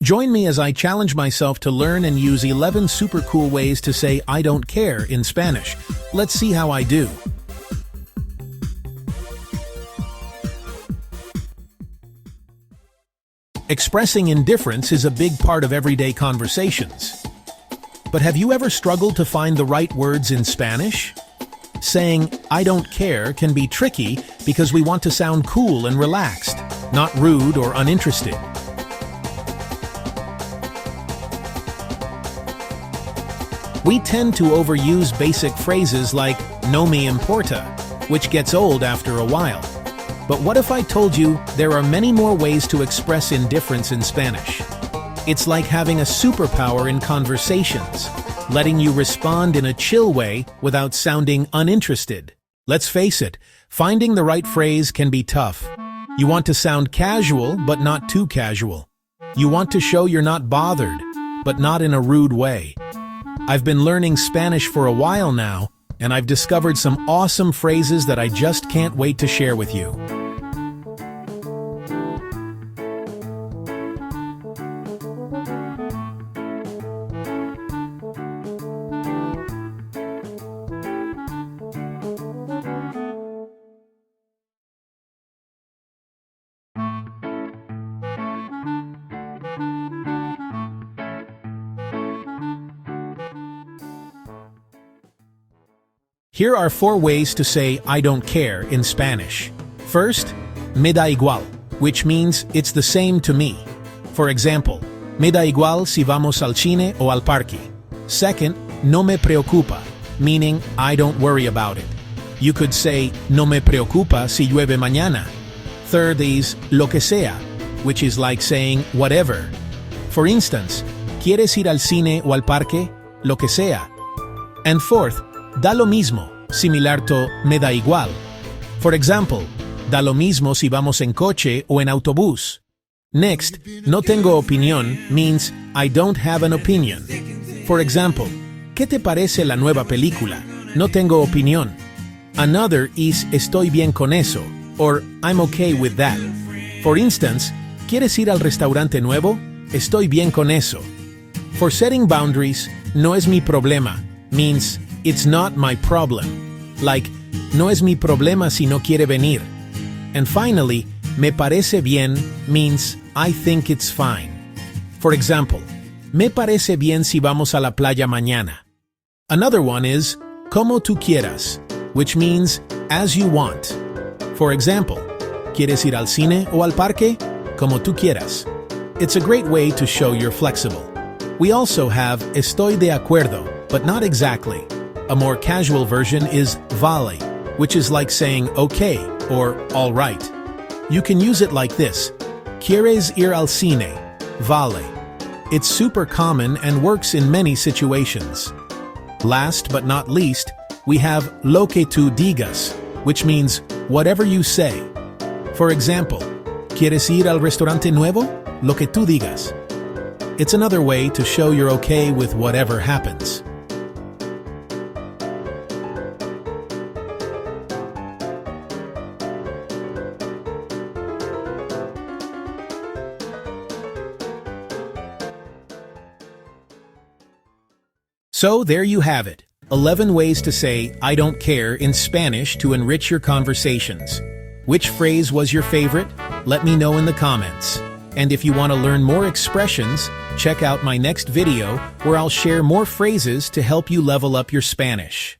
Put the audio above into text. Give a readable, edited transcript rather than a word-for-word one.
Join me as I challenge myself to learn and use 11 super cool ways to say I don't care in Spanish. Let's see how I do. Expressing indifference is a big part of everyday conversations. But have you ever struggled to find the right words in Spanish? Saying I don't care can be tricky because we want to sound cool and relaxed, not rude or uninterested. We tend to overuse basic phrases like no me importa, which gets old after a while. But what if I told you there are many more ways to express indifference in Spanish? It's like having a superpower in conversations, letting you respond in a chill way without sounding uninterested. Let's face it, finding the right phrase can be tough. You want to sound casual, but not too casual. You want to show you're not bothered, but not in a rude way. I've been learning Spanish for a while now, and I've discovered some awesome phrases that I just can't wait to share with you. Here are 4 ways to say I don't care in Spanish. First, me da igual, which means it's the same to me. For example, me da igual si vamos al cine o al parque. Second, no me preocupa, meaning I don't worry about it. You could say no me preocupa si llueve mañana. Third is lo que sea, which is like saying whatever. For instance, ¿quieres ir al cine o al parque? Lo que sea. And fourth, da lo mismo, similar to me da igual. For example, da lo mismo si vamos en coche o en autobús. Next, no tengo opinión means I don't have an opinion. For example, ¿qué te parece la nueva película? No tengo opinión. Another is estoy bien con eso, or I'm okay with that. For instance, ¿quieres ir al restaurante nuevo? Estoy bien con eso. For setting boundaries, no es mi problema means it's not my problem. Like, no es mi problema si no quiere venir. And finally, me parece bien means I think it's fine. For example, me parece bien si vamos a la playa mañana. Another one is como tú quieras, which means as you want. For example, ¿quieres ir al cine o al parque? Como tú quieras. It's a great way to show you're flexible. We also have estoy de acuerdo, but not exactly. A more casual version is vale, which is like saying okay or all right. You can use it like this: ¿Quieres ir al cine? Vale. It's super common and works in many situations. Last but not least, we have lo que tú digas, which means whatever you say. For example, ¿Quieres ir al restaurante nuevo? Lo que tú digas. It's another way to show you're okay with whatever happens. So there you have it, 11 ways to say I don't care in Spanish to enrich your conversations. Which phrase was your favorite? Let me know in the comments. And if you want to learn more expressions, check out my next video where I'll share more phrases to help you level up your Spanish.